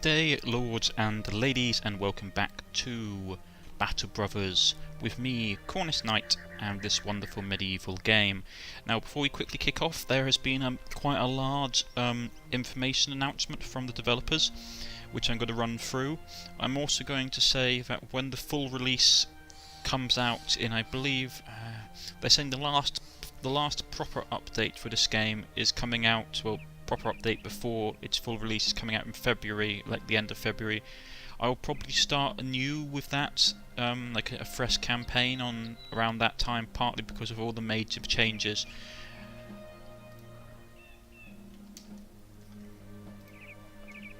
day, lords and ladies, and welcome back to Battle Brothers with me, Cornish-Knight, and this wonderful medieval game. Now, before we quickly kick off, there has been quite a large information announcement from the developers, which I'm going to run through. I'm also going to say that when the full release comes out in, I believe, they're saying the last proper update for this game is coming out, well, proper update before its full release is coming out in February, like the end of February. I'll probably start anew with that, like a fresh campaign on around that time, partly because of all the major changes.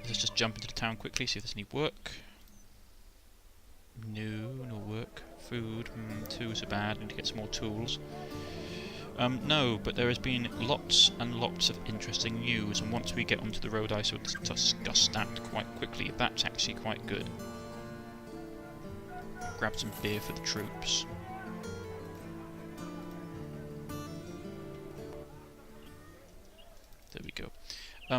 Let's just jump into the town quickly, see if there's any work. No work. Food, tools are bad, need to get some more tools. No, but there has been lots and lots of interesting news, and once we get onto the road I shall discuss that quite quickly. That's actually quite good. Grab some beer for the troops. There we go.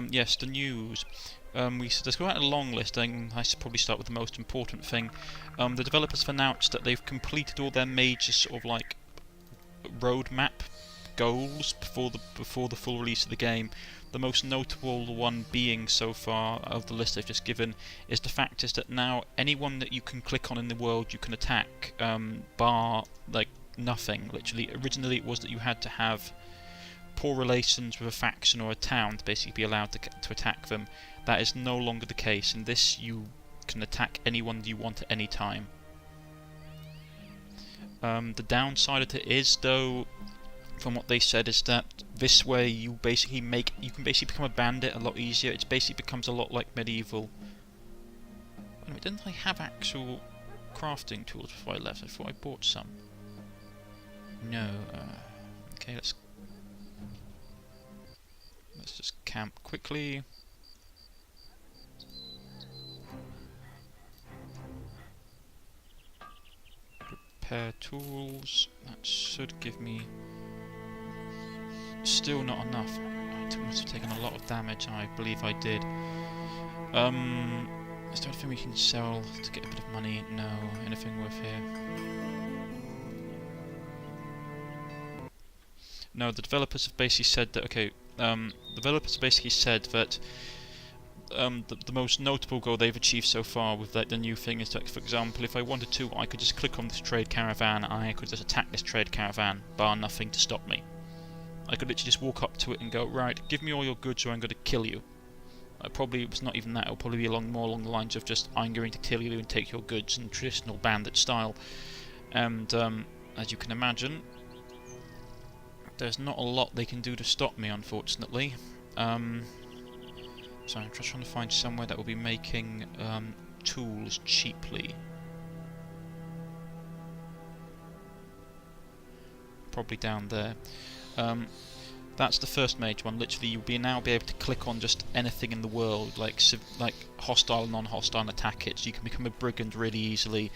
Yes, the news. There's quite a long list, and I should probably start with the most important thing. The developers have announced that they've completed all their major sort of like roadmap goals before the full release of the game. The most notable one being so far of the list they've just given is the fact is that now anyone that you can click on in the world you can attack, bar like nothing. Literally, originally it was that you had to have poor relations with a faction or a town to basically be allowed to attack them. That is no longer the case. In this, you can attack anyone you want at any time. The downside of it is, though, from what they said, is that this way you can basically become a bandit a lot easier. It basically becomes a lot like medieval. Wait a minute, didn't I have actual crafting tools before I left? I thought I bought some. No. Okay, let's just camp quickly. Repair tools. That should give me. Still not enough. I must have taken a lot of damage. I believe I did. Is there anything we can sell to get a bit of money? No. Anything worth here? No. The developers have basically said that. Okay. The developers have basically said that the most notable goal they've achieved so far with like the new thing is that, for example, if I wanted to, I could just click on this trade caravan and I could just attack this trade caravan, bar nothing to stop me. I could literally just walk up to it and go, right, give me all your goods or I'm going to kill you. Probably it's not even that, it'll probably be more along the lines of just, I'm going to kill you and take your goods in traditional bandit style. And as you can imagine, there's not a lot they can do to stop me, unfortunately. So I'm just trying to find somewhere that will be making tools cheaply. Probably down there. That's the first major one. Literally, you'll now be able to click on just anything in the world, like hostile, non-hostile, and attack it. So you can become a brigand really easily.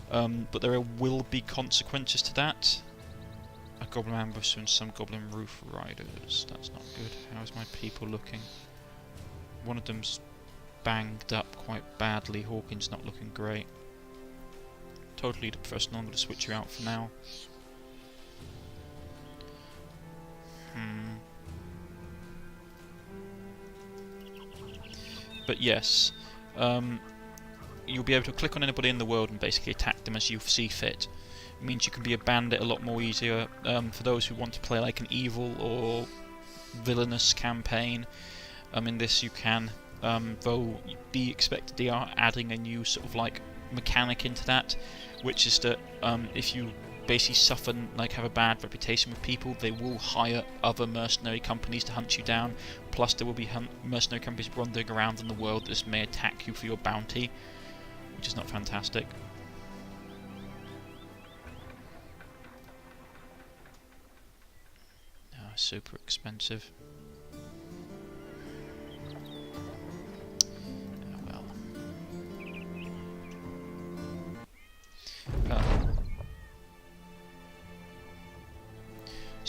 But there will be consequences to that. A goblin ambusher and some goblin roof riders. That's not good. How's my people looking? One of them's banged up quite badly. Hawkins not looking great. Totally the professional. I'm going to switch you out for now. But yes, you'll be able to click on anybody in the world and basically attack them as you see fit. It means you can be a bandit a lot more easier for those who want to play like an evil or villainous campaign. In this you can, though be expected they are adding a new sort of like mechanic into that, which is that if you basically suffer, like have a bad reputation with people, they will hire other mercenary companies to hunt you down. Plus there will be mercenary companies wandering around in the world that may attack you for your bounty, which is not fantastic. Super expensive. Oh well.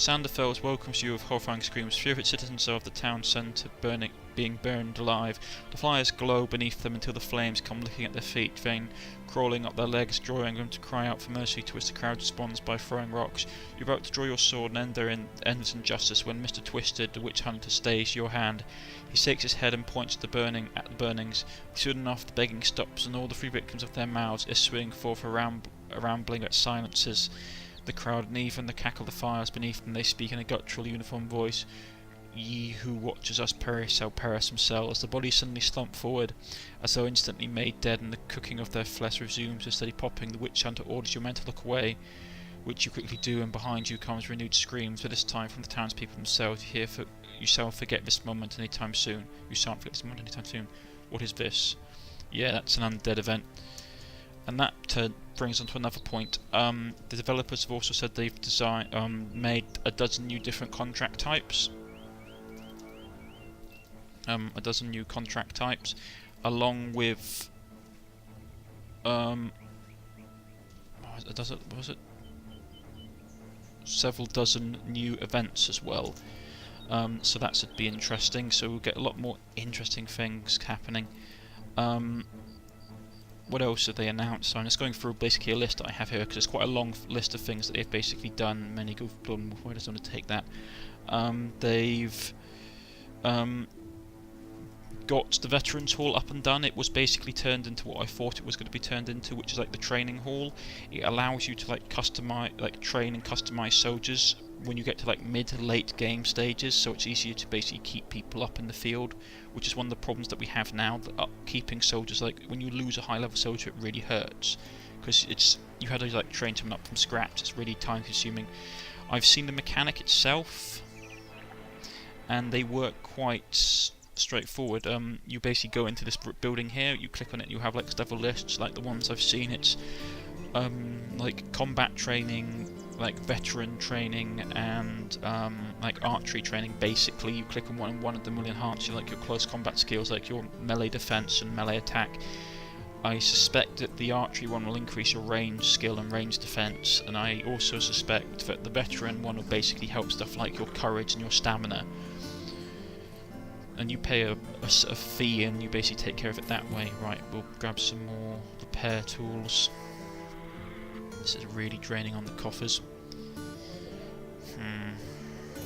Sanderfels welcomes you with horrifying screams. Few of its citizens of the town centre being burned alive. The fires glow beneath them until the flames come licking at their feet, then crawling up their legs, drawing them to cry out for mercy, to which the crowd responds by throwing rocks. You're about to draw your sword and end their endless injustice when Mr. Twisted, the witch hunter, stays your hand. He shakes his head and points at the burnings. Soon enough the begging stops, and all the three victims of their mouths issuing forth a rambling at silences the crowd, and even the cackle of the fires beneath them. They speak in a guttural uniform voice. Ye who watches us perish shall perish themselves. The bodies suddenly slump forward, as though instantly made dead, and the cooking of their flesh resumes with steady popping. The witch hunter orders your men to look away, which you quickly do, and behind you comes renewed screams, but this time from the townspeople themselves. You shall forget this moment anytime soon. You shan't forget this moment anytime soon. What is this? Yeah, that's an undead event. And that brings on to another point. The developers have also said they've made a dozen new different contract types. Along with several dozen new events as well. So that should be interesting. So we'll get a lot more interesting things happening. What else have they announced? So I'm just going through basically a list that I have here, because it's quite a long list of things that they've basically done. Many go before I just want to take that. They've got the Veterans Hall up and done. It was basically turned into what I thought it was going to be turned into, which is like the training hall. It allows you to like train and customize soldiers when you get to like mid to late game stages, so it's easier to basically keep people up in the field, which is one of the problems that we have now. That keeping soldiers, like when you lose a high level soldier, it really hurts, because you had to like train someone up from scratch. It's really time consuming. I've seen the mechanic itself, and they work quite straightforward. You basically go into this building here, you click on it, you have like several lists, like the ones I've seen. It's like combat training, like veteran training, and like archery training. Basically, you click on one of them will enhance your close combat skills, like your melee defense and melee attack. I suspect that the archery one will increase your range skill and range defense, and I also suspect that the veteran one will basically help stuff like your courage and your stamina. And you pay a fee, and you basically take care of it that way. Right, we'll grab some more repair tools. This is really draining on the coffers.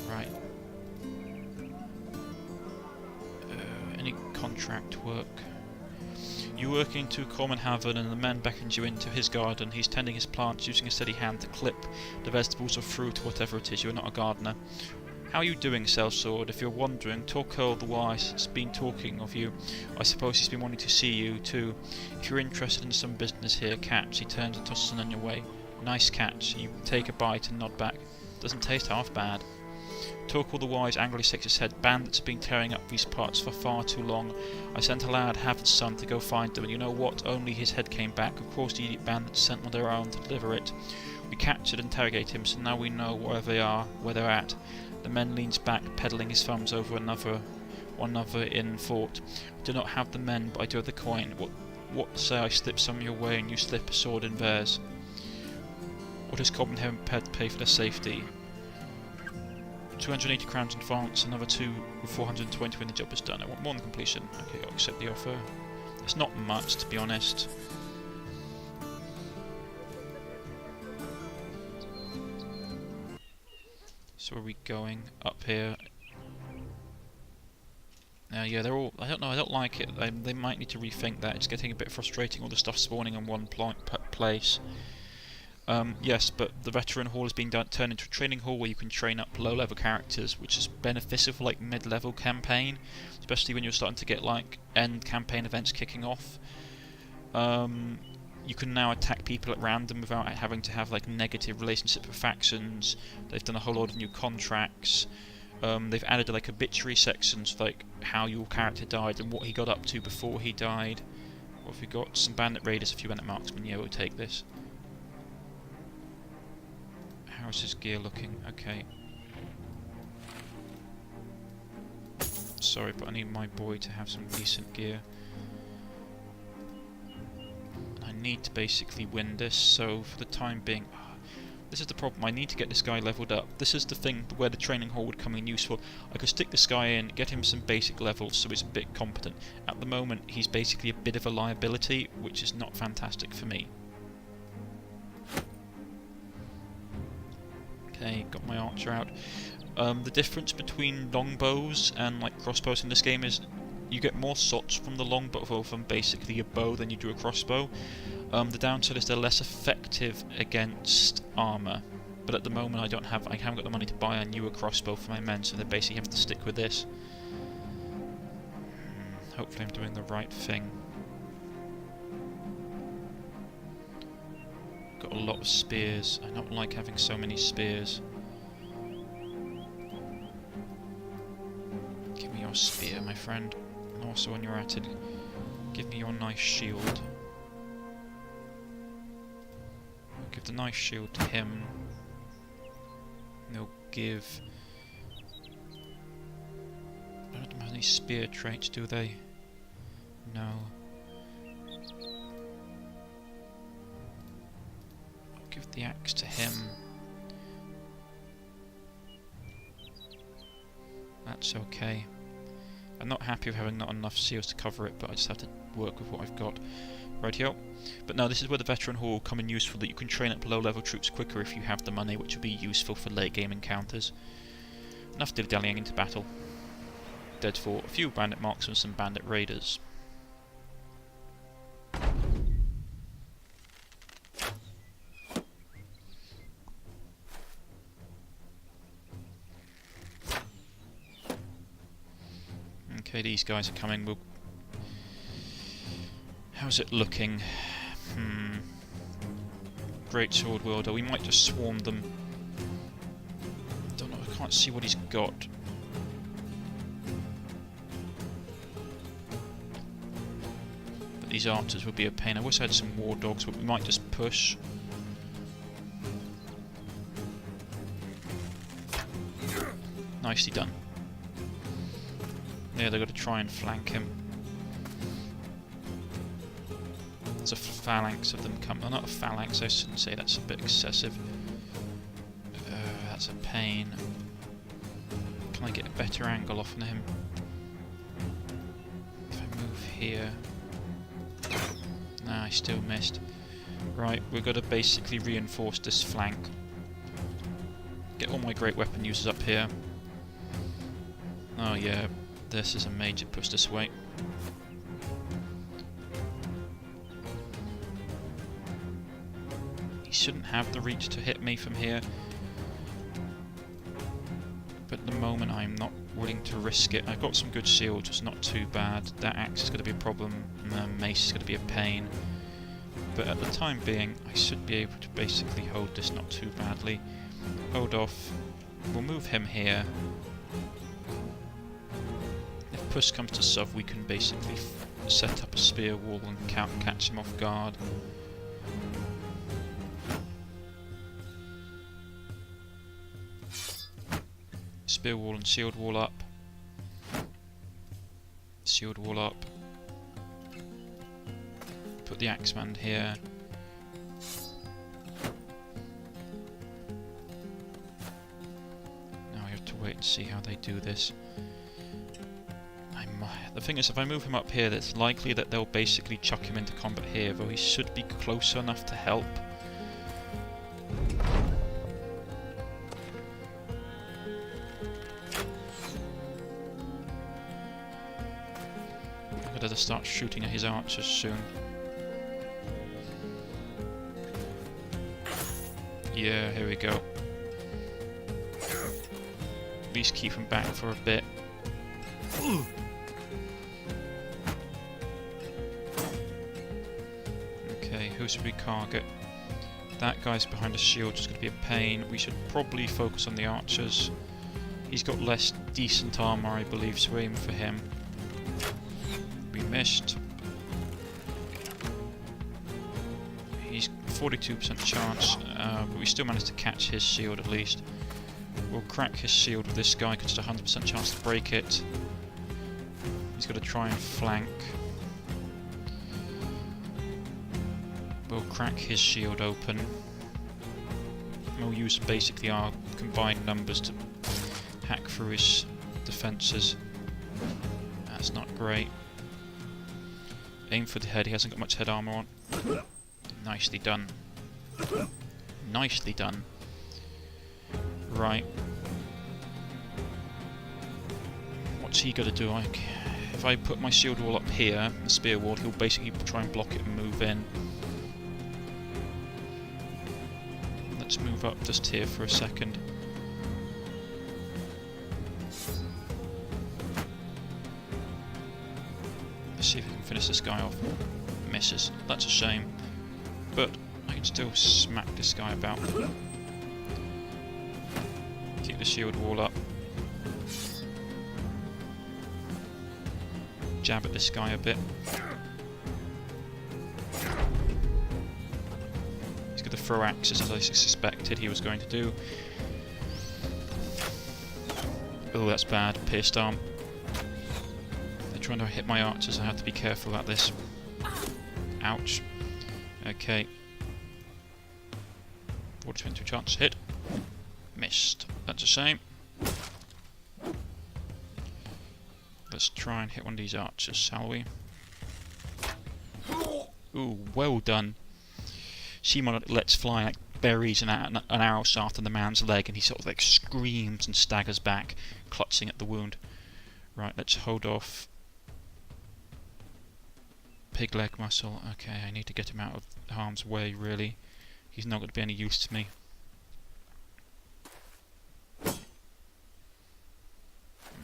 Right. Any contract work? You work into Common Haven, and the man beckons you into his garden. He's tending his plants, using a steady hand to clip the vegetables or fruit, whatever it is. You are not a gardener. How are you doing, Sellsword? If you're wondering, Torquil the Wise has been talking of you. I suppose he's been wanting to see you too. If you're interested in some business here, catch. He turns and tosses an onion your way. Nice catch. You take a bite and nod back. Doesn't taste half bad. Torquil the Wise angrily shakes his head. Bandits have been tearing up these parts for far too long. I sent a lad, Haven's son, to go find them, and you know what? Only his head came back. Of course the idiot bandits sent one of their own to deliver it. We captured and interrogated him, so now we know where they are, where they're at. The man leans back, peddling his thumbs over one another in thought. I do not have the men, but I do have the coin. What say I slip some your way, and you slip a sword in theirs? What is Common Heaven prepared to pay for their safety? 280 crowns in advance, another 420 when the job is done. I want more than completion. Okay, I'll accept the offer. It's not much, to be honest. So where are we going? Up here. Yeah, they're all... I don't know, I don't like it. They might need to rethink that. It's getting a bit frustrating, all the stuff spawning in one place. Yes, but the Veteran Hall is being turned into a training hall where you can train up low-level characters, which is beneficial for like mid-level campaign, especially when you're starting to get like end campaign events kicking off. You can now attack people at random without having to have like negative relationship with factions. They've done a whole lot of new contracts. They've added like obituary sections, like how your character died and what he got up to before he died. What have we got? Some bandit raiders, a few bandit marksmen. Yeah, we'll take this. How's his gear looking? Okay. Sorry, but I need my boy to have some decent gear. I need to basically win this, so for the time being... This is the problem. I need to get this guy leveled up. This is the thing where the training hall would come in useful. I could stick this guy in, get him some basic levels so he's a bit competent. At the moment, he's basically a bit of a liability, which is not fantastic for me. Okay, got my archer out. The difference between longbows and like crossbows in this game is you get more shots from the longbow from basically a bow than you do a crossbow. The downside is they're less effective against armour, but at the moment I haven't got the money to buy a newer crossbow for my men, so they basically have to stick with this. Hopefully I'm doing the right thing. Got a lot of spears. I don't like having so many spears. Give me your spear, my friend. And also when you're at it, give me your nice shield. Give the nice shield to him. They'll give... I don't have any spear traits, do they? No. I'll give the axe to him. That's okay. I'm not happy with having not enough seals to cover it, but I just have to work with what I've got. Rightio. But now this is where the veteran hall will come in useful, that you can train up low level troops quicker if you have the money, which will be useful for late game encounters. Enough dilly-dallying into battle. Dead for a few bandit marksmen and some bandit raiders. Okay, these guys are coming. How's it looking? Great sword wielder. We might just swarm them. Don't know. I can't see what he's got. But these archers would be a pain. I wish I had some war dogs, but we might just push. Nicely done. Yeah, they've got to try and flank him. There's a phalanx of them coming. Oh, not a phalanx, I shouldn't say, that's a bit excessive. That's a pain. Can I get a better angle off on him? If I move here... Nah, I still missed. Right, we've got to basically reinforce this flank. Get all my great weapon users up here. Oh yeah, this is a major push this way. Shouldn't have the reach to hit me from here, but at the moment I'm not willing to risk it. I've got some good shields, it's not too bad. That axe is going to be a problem, and the mace is going to be a pain, but at the time being I should be able to basically hold this not too badly. Hold off, we'll move him here. If push comes to shove, we can basically set up a spear wall and catch him off guard. Spear wall and shield wall up. Shield wall up. Put the axeman here. Now we have to wait and see how they do this. The thing is, if I move him up here, it's likely that they'll basically chuck him into combat here, though he should be close enough to help. I'm going to start shooting at his archers soon. Yeah, here we go. At least keep him back for a bit. Okay, who should we target? That guy's behind a shield, just going to be a pain. We should probably focus on the archers. He's got less decent armour, I believe, so aim for him. We missed. He's 42% chance, but we still managed to catch his shield at least. We'll crack his shield with this guy because it's a 100% chance to break it. He's got to try and flank. We'll crack his shield open. we'll use basically our combined numbers to hack through his defences. That's not great. Aim for the head, he hasn't got much head armour on. Nicely done. Nicely done. Right. What's he got to do? If I put my shield wall up here, the spear wall, he'll basically try and block it and move in. Let's move up just here for a second. Let's see if we can finish this guy off. Misses. That's a shame. But I can still smack this guy about. Keep the shield wall up. Jab at this guy a bit. He's going to throw axes as I suspected he was going to do. Oh, that's bad. Pierced arm. They're trying to hit my archers. I have to be careful about this. Ouch. Okay. 40-20 chance. Hit. Missed. That's a shame. Let's try and hit one of these archers, shall we? Ooh, well done. Simon lets fly like berries an arrow shaft in the man's leg, and he sort of like screams and staggers back, clutching at the wound. Right, let's hold off. Pig leg muscle. Okay, I need to get him out of harm's way, really. He's not going to be any use to me.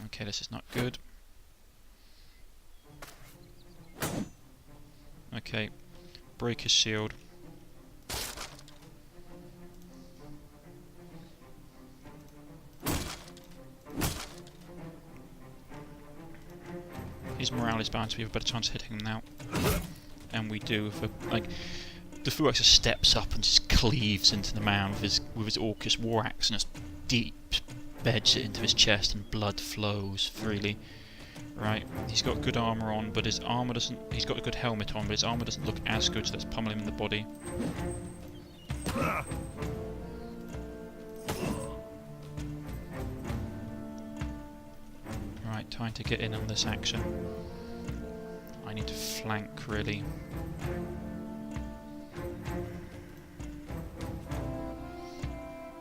Okay, this is not good. Okay, break his shield. His morale is bound to be a better chance of hitting him now. And we do. Like, the Fuaxer steps up and just cleaves into the man with his Orcus war axe and just deep beds it into his chest, and blood flows freely. Right, he's got good armour on, but his armour doesn't... He's got a good helmet on, but his armour doesn't look as good, so let's pummel him in the body. Right, time to get in on this action. I need to flank, really.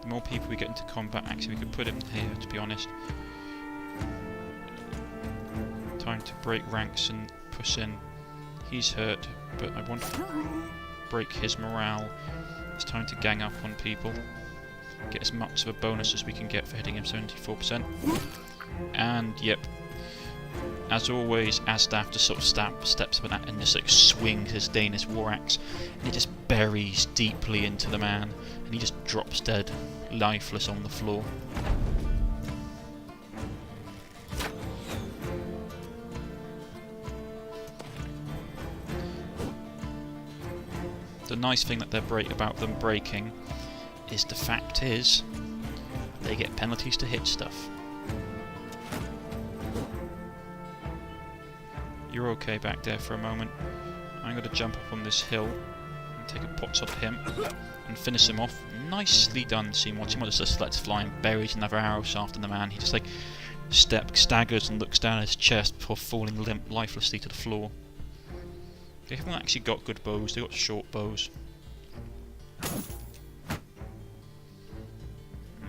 The more people we get into combat, actually we could put him here, to be honest. Time to break ranks and push in. He's hurt, but I want to break his morale. It's time to gang up on people. Get as much of a bonus as we can get for hitting him, 74%. And, yep, as always, Asdaf just sort of steps up and just like swings his Danish war axe, and it just buries deeply into the man, and he just drops dead, lifeless on the floor. The nice thing that about them breaking is the fact is they get penalties to hit stuff. You're okay back there for a moment. I'm going to jump up on this hill and take a pot shot at him and finish him off. Nicely done, Seymour. Seymour just lets fly and buries another arrow shaft in the man. He just like staggers and looks down at his chest before falling limp lifelessly to the floor. They haven't actually got good bows, they've got short bows.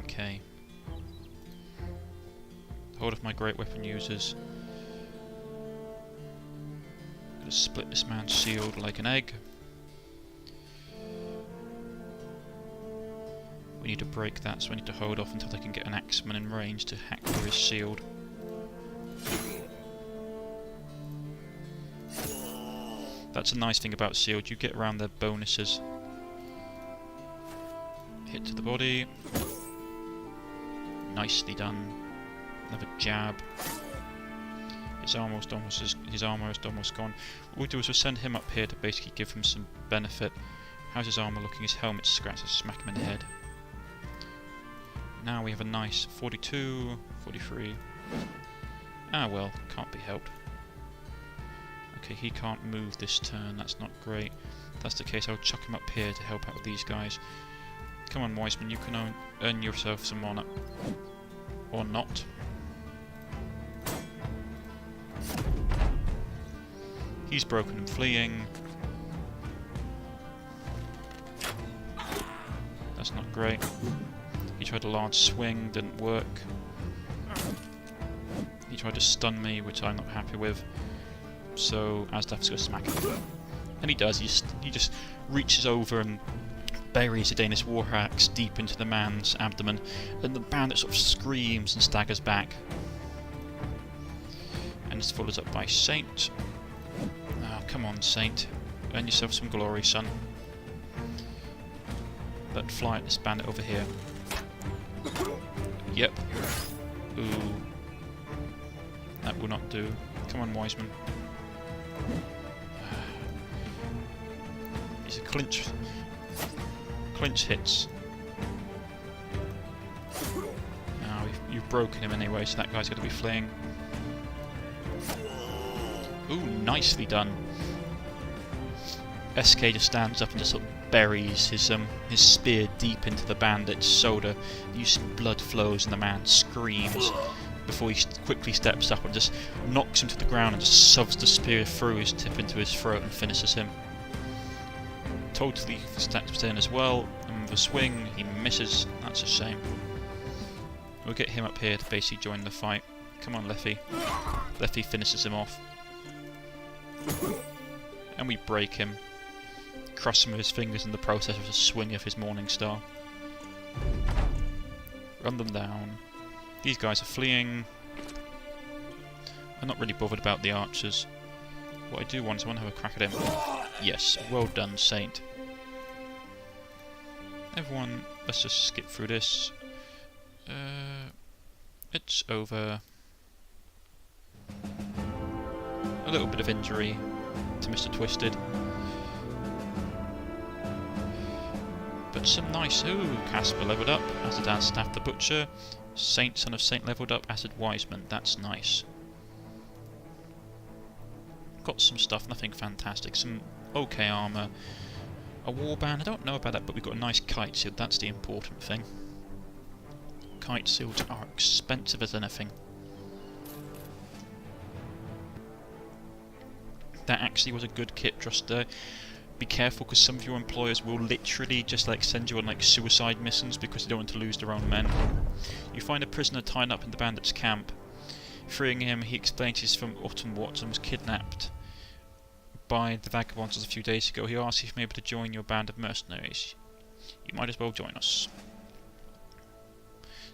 Okay. Hold off my great weapon users. Gonna split this man's shield like an egg. We need to break that, so I need to hold off until I can get an axeman in range to hack through his shield. That's a nice thing about shield, you get around their bonuses. Hit to the body. Nicely done. Another jab. His armour is almost gone. What we'll do is we'll send him up here to basically give him some benefit. How's his armour looking? His helmet's scratched, let's smack him in the head. Now we have a nice 42, 43. Ah well, can't be helped. Okay, he can't move this turn, that's not great. If that's the case, I'll chuck him up here to help out with these guys. Come on, Wiseman, you can earn yourself some honor. Or not. He's broken and fleeing. That's not great. He tried a large swing, didn't work. He tried to stun me, which I'm not happy with. So Asdaf's going to smack him. And he does. He just reaches over and buries a Danish war axe deep into the man's abdomen, and the bandit sort of screams and staggers back. And it's followed up by Saint. Oh, come on, Saint. Earn yourself some glory, son. Let's fly at this bandit over here. Yep. Ooh. That will not do. Come on, Wiseman. He's a clinch hits. Now you've broken him anyway, so that guy's going to be fleeing. Ooh, nicely done. SK just stands up and just sort of buries his spear deep into the bandit's shoulder. You see blood flows and the man screams before he quickly steps up and just knocks him to the ground and just shoves the spear through his tip into his throat and finishes him. Totally steps in as well, and with a swing he misses. That's a shame. We'll get him up here to basically join the fight. Come on, Leffy. Leffy finishes him off. And we break him. Crush some of his fingers in the process with a swing of his Morning Star. Run them down. These guys are fleeing. I'm not really bothered about the archers. What I do want is I want to have a crack at him. Yes, well done, Saint. Everyone, let's just skip through this. It's over. A little bit of injury to Mr. Twisted. But some nice... Ooh, Casper leveled up, as did Staff the Butcher. Saint, son of Saint, leveled up, as did Wiseman. That's nice. Got some stuff, nothing fantastic. Some okay armour. A warband, I don't know about that, but we've got a nice kite shield. That's the important thing. Kite shields are expensive as anything. That actually was a good kit just there. Be careful, because some of your employers will literally just like send you on like suicide missions because they don't want to lose their own men. You find a prisoner tied up in the bandits' camp. Freeing him, he explains he's from Ottenwatch and was kidnapped by the vagabonds a few days ago. He asks if he may be able to join your band of mercenaries. You might as well join us.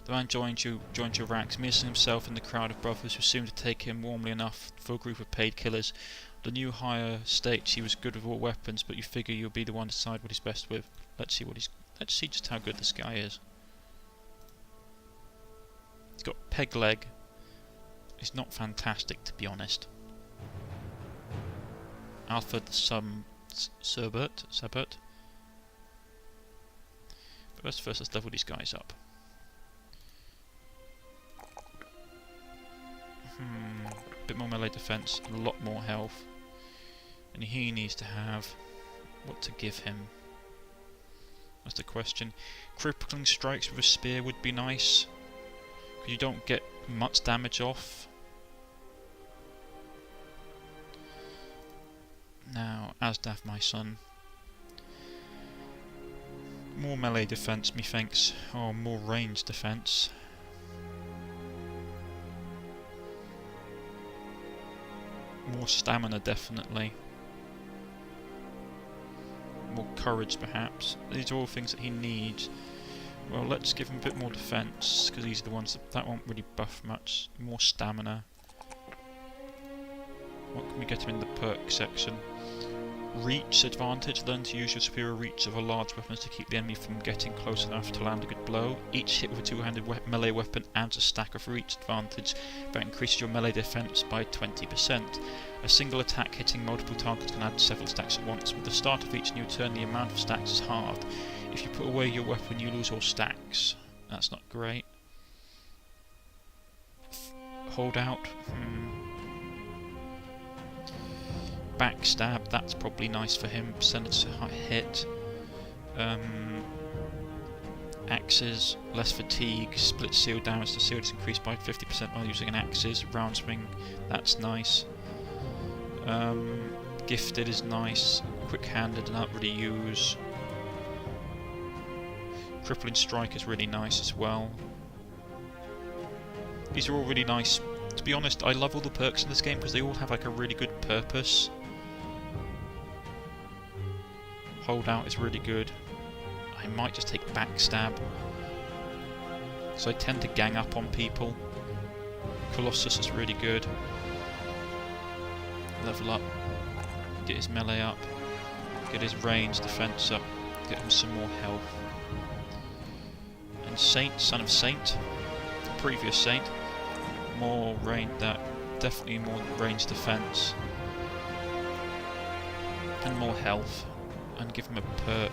The man joins your ranks, immersing himself in the crowd of brothers who seem to take him warmly enough for a group of paid killers. The new hire states he was good with all weapons, but you figure you'll be the one to decide what he's best with. Let's see just how good this guy is. He's got peg leg. He's not fantastic, to be honest. Alfred Serbert. But let's level these guys up. A bit more melee defense, a lot more health. And he needs to have what to give him. That's the question. Crippling strikes with a spear would be nice, because you don't get much damage off. Now, Asdaf, my son. More melee defense, methinks. Oh, more range defense. More stamina, definitely. More courage, perhaps. These are all things that he needs. Well, let's give him a bit more defense, because these are the ones that won't really buff much. More stamina. What can we get him in the perk section? Reach advantage. Learn to use your superior reach of a large weapons to keep the enemy from getting close enough to land a good blow. Each hit with a two-handed melee weapon adds a stack of reach advantage that increases your melee defense by 20%. A single attack hitting multiple targets can add several stacks at once. With the start of each new turn, the amount of stacks is halved. If you put away your weapon, you lose all stacks. That's not great. Hold out. Backstab, that's probably nice for him. Percentage to hit. Axes, less fatigue, split shield damage. The shield is increased by 50% while using an axes. Round swing, that's nice. Gifted is nice. Quick-handed, not really use. Crippling strike is really nice as well. These are all really nice. To be honest, I love all the perks in this game because they all have like a really good purpose. Holdout is really good. I might just take backstab, so I tend to gang up on people. Colossus is really good. Level up, get his melee up, get his range defense up, get him some more health. And Saint, son of Saint, the previous Saint, more range, definitely more range defense and more health, and give him a perk.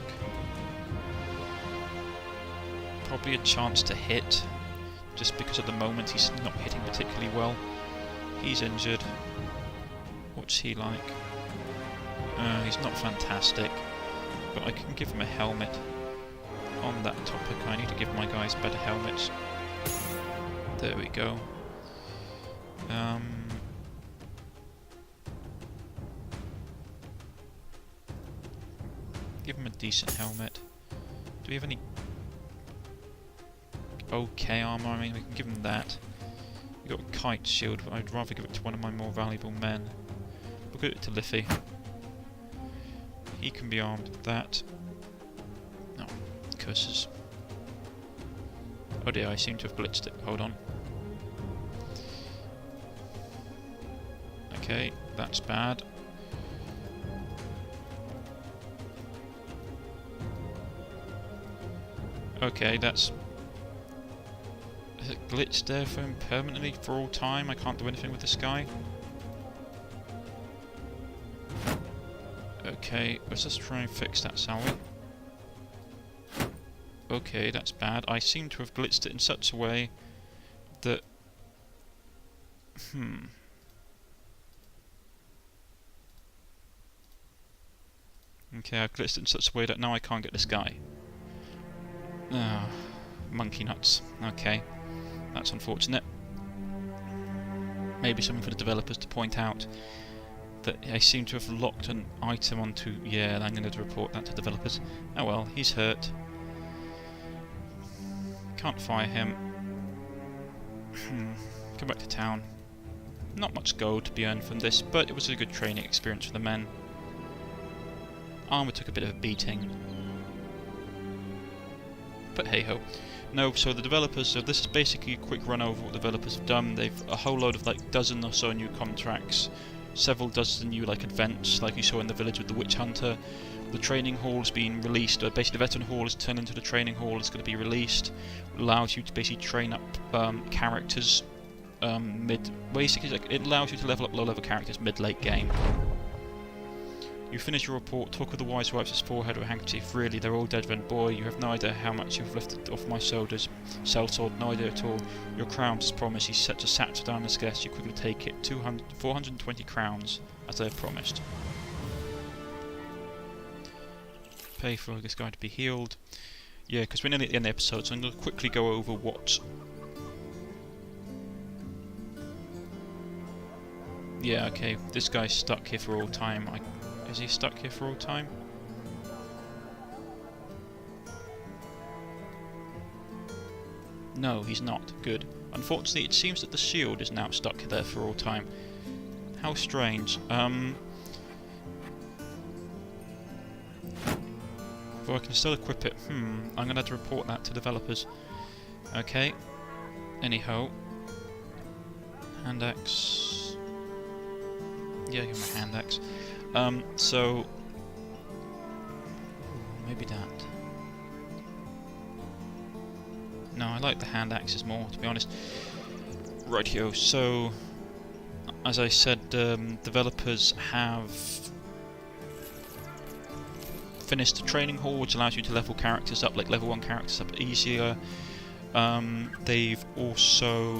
Probably a chance to hit, just because at the moment he's not hitting particularly well. He's injured. What's he like? He's not fantastic, but I can give him a helmet. On that topic, I need to give my guys better helmets. There we go. Give him a decent helmet. Do we have any okay armour? I mean, we can give him that. We've got a kite shield, but I'd rather give it to one of my more valuable men. We'll give it to Liffey. He can be armed with that. No, curses. Oh dear, I seem to have blitzed it. Hold on. Okay, that's bad. Okay, that's... Is it glitched there for him permanently for all time? I can't do anything with this guy. Okay, let's just try and fix that, shall we? Okay, that's bad. I seem to have glitched it in such a way that... Okay, I've glitched it in such a way that now I can't get this guy. Ah, monkey nuts. Okay, that's unfortunate. Maybe something for the developers to point out that I seem to have locked an item onto... Yeah, I'm going to report that to developers. Oh well, he's hurt. Can't fire him. Go back to town. Not much gold to be earned from this, but it was a good training experience for the men. Armour took a bit of a beating. But hey ho. No, so the developers, so this is basically a quick run over what the developers have done. They've a whole load of like dozen or so new contracts, several dozen new like events, like you saw in the village with the witch hunter. The training hall's been released, basically the veteran hall has turned into the training hall. It's going to be released. It allows you to basically train up characters basically like, it allows you to level up low level characters mid-late game. You finish your report, talk of the wise wipes his forehead with a handkerchief. Really, they're all dead then, boy. You have no idea how much you've lifted off my shoulders. Sellsword, no idea at all. Your crowns, as promised. He set a satchel down his guest. You quickly take it. 420 crowns, as they have promised. Pay for this guy to be healed. Yeah, because we're nearly at the end of the episode, so I'm going to quickly go over what... Yeah, okay, this guy's stuck here for all time. Is he stuck here for all time? No, he's not. Good. Unfortunately, it seems that the shield is now stuck there for all time. How strange. Well, I can still equip it. I'm going to have to report that to developers. Okay. Anyhow. Hand axe. Yeah, give him a hand axe. So... maybe that. No, I like the hand axes more, to be honest. Rightio, so... as I said, developers have finished the training hall, which allows you to level characters up, like level 1 characters up easier. They've also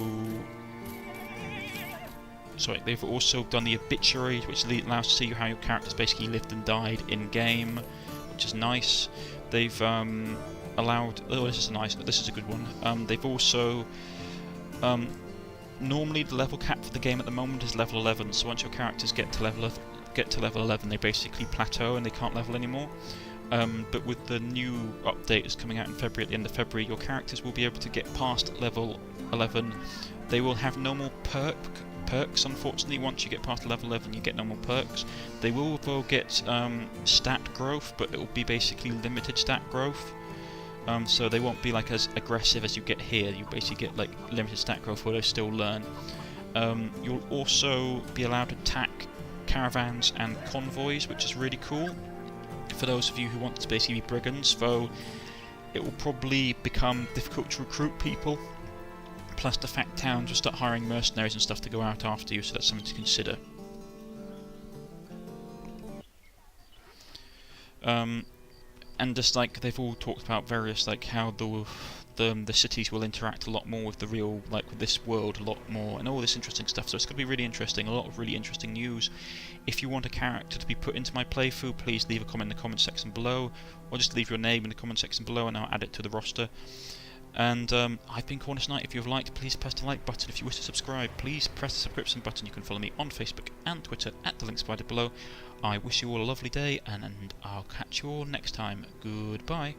done the obituary, which allows to see how your characters basically lived and died in game, which is nice. They've allowed. Oh, this is nice. This is a good one. They've also normally the level cap for the game at the moment is level 11. So once your characters get to level 11, they basically plateau and they can't level anymore. But with the new update that's coming out in February, at the end of February, your characters will be able to get past level 11. They will have no more perks, unfortunately. Once you get past level 11, you get no more perks. They will though get stat growth, but it will be basically limited stat growth. So they won't be like as aggressive as you get here. You basically get like limited stat growth where they still learn. You'll also be allowed to attack caravans and convoys, which is really cool for those of you who want to basically be brigands, though it will probably become difficult to recruit people. Plus the fact towns will start hiring mercenaries and stuff to go out after you, so that's something to consider. And just like they've all talked about various like how the cities will interact a lot more with the real, like with this world a lot more, and all this interesting stuff. So it's going to be really interesting, a lot of really interesting news. If you want a character to be put into my playthrough, please leave a comment in the comment section below, or just leave your name in the comment section below and I'll add it to the roster. And I've been Cornish-Knight. If you've liked, please press the like button. If you wish to subscribe, please press the subscription button. You can follow me on Facebook and Twitter at the links provided below. I wish you all a lovely day, and I'll catch you all next time. Goodbye.